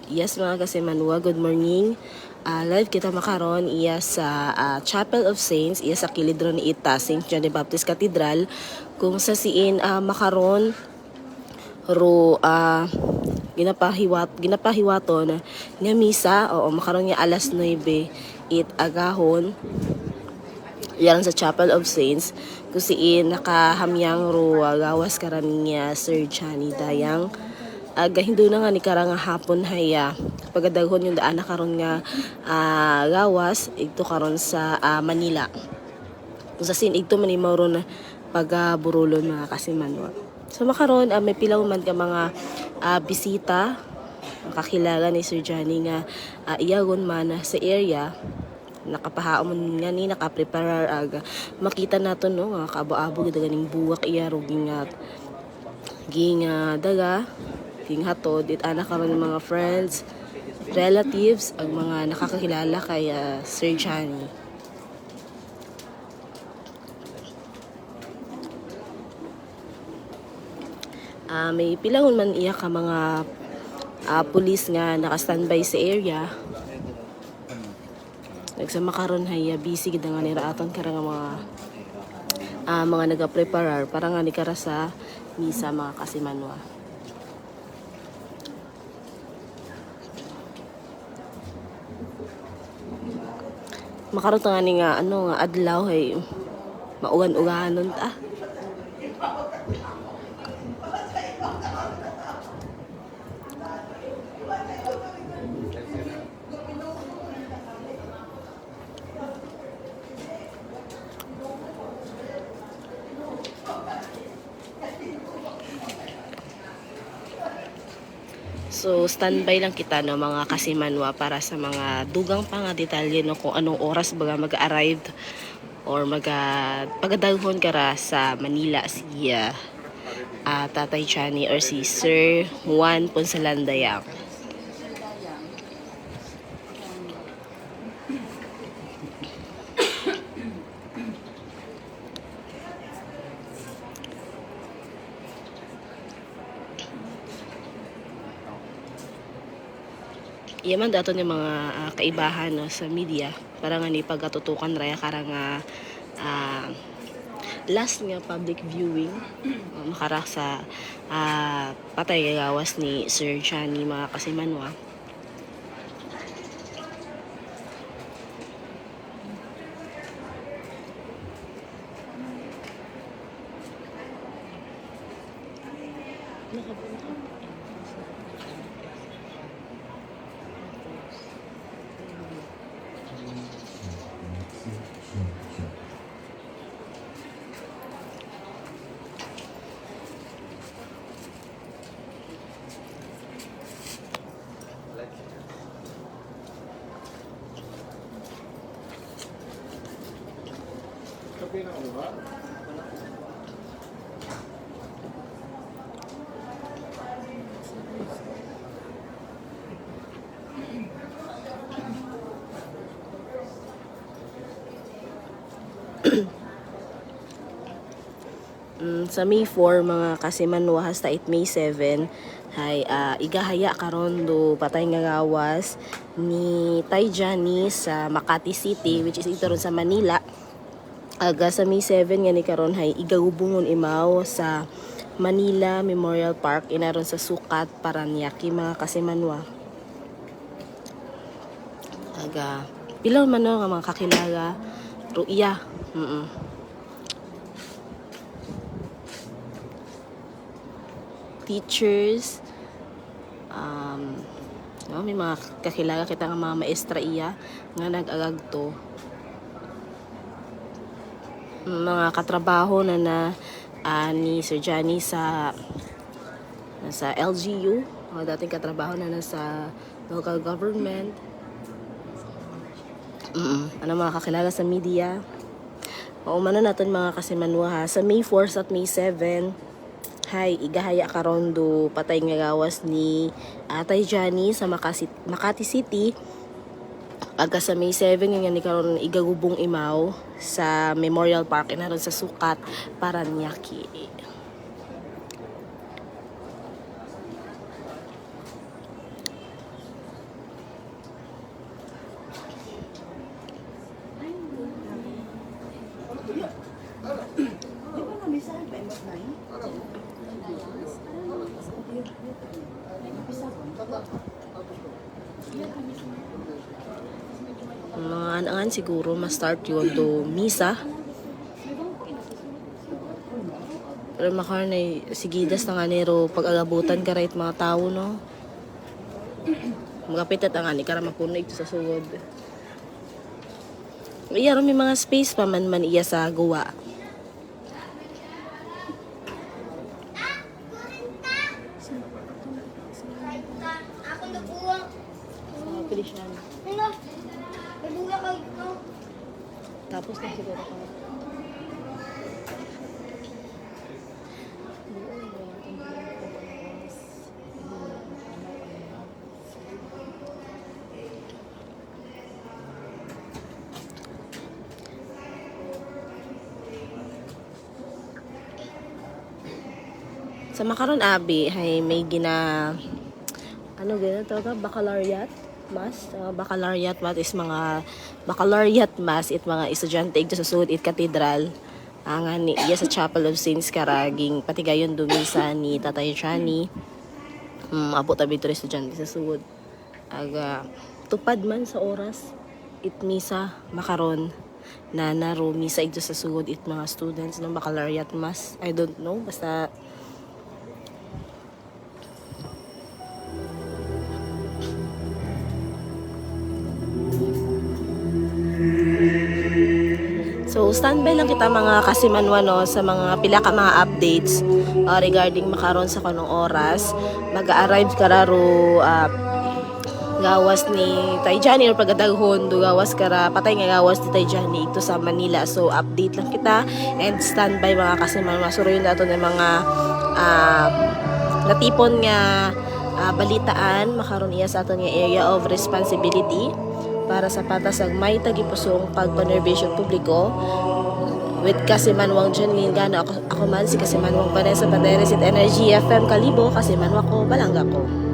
Yes mga kasimanwa, good morning. Live kita makaron iya sa Chapel of Saints, iya sa kilidro ni Ita, St. John the Baptist Cathedral. Kung sa siin makaron ro ginapahiwaton nga misa, o makaron nga alas 9 it agahon. Yan sa Chapel of Saints kung siin nakahamyang ro gawas karan niya Sir Johnny Dayang. Gahindo na nga ni karang hapon haya pagadaghon yung daan na karon nga gawas ito karon sa Manila. Kung sa sin ito man imawro na pagaburulon mga kasimanwa. So makaron may pilaw man ka mga bisita kakilala ni Sir Johnny nga iyagon man sa area nakapahaon nga ni nakapreparar makita nato no nga kaabo-abo gid ganing buwak iya ro ging daga ging hatod it ana karon ng mga friends, relatives, ang mga nakakakilala kay Sir Johnny. May pilangon man iya ka mga pulis nga naka-standby sa area. Nagsama karon hay busy gid nga ni raaton karang mga naga-preparar para nga ni kara sa misa mga kasimanwa. Makaroon nga ni nga nga adlaw hay maugan-uganon ta. So standby lang kita no mga kasimanwa para sa mga dugang pa nga detalye no kung anong oras baga mag-arrive or pagadaghon kara sa Manila si Tatay Johnny or si Sir Juan Ponsalan Dayang. Yaman dato ni mga kaibahan no, sa media para nga ni pagatutukan raya karang last nga public viewing makara sa patay gawas ni Sir Johnny mga kasimanwa. Sa May 4 mga kasimanwa hasta it May 7 hay igahaya karon do patay nga gawas ni Tay Johnny sa Makati City which is ito ron sa Manila. Sa May 7 nga ni karon hay igagubungon imaw sa Manila Memorial Park inaron sa Sukat, Paranaque mga kasimanwa. Pilaw man no nga mga kakilala ruya. Teachers, may mga kakilala kita nga mga maestra iya nga nag-agag to. Mga katrabaho na ni Sir Johnny sa LGU, mga dating katrabaho na sa local government. Mga kakilala sa media. Umano natin mga kasimanwa ha. Sa May 4 at May 7 hay igahaya karon do patay nga gawas ni Tay Johnny sa Makati City. Sa May 7 nga ni karon igagubong imaw sa Memorial Park inaron sa Sukat, Paranaque. Mga anangan siguro ma-start yun do misa. Pero makaroon ay sigidas na nga nero pag-agabutan ka right mga tao, no? Magapit at nga ni kara mapuno ito sa sugod. Iya may mga space pa man iya sa gawa. Ako nakuha. Pili siya. Ano? Nabuha ka ito. Tapos na siguro ka. Sa makaron abi hay may gina ano gina tawag baccalaureate mass baccalaureate math is mga baccalaureate mass it mga estudyante ito sa sud it cathedral nga ni iya sa Chapel of Saints karaging patigayon dumisa ni Tatay Chani abot tabi to estudyante sa sud aga tupad man sa oras it misa makaron na naro misa ito sa sud it mga students ng baccalaureate mass I don't know basta so, standby lang kita mga kasimanwa no, sa mga pila ka mga updates regarding makaron sa kanong oras. Mag-arrive kararo gawas ni Tayjani or pagadaghon do gawas kara patay nga gawas ni Tayjani ito sa Manila. So, update lang kita and standby mga kasimanwa. So, yun nato ng mga natipon nga balitaan makaron iya sa aton nga area of responsibility para sa patas ang may tagipusong pagpanerbisyon publiko with Kasimanwang Janlin Gano ako man si Kasimanwang Vanessa Paderes at Energy FM Kalibo Kasimanwa ko Balanga ko.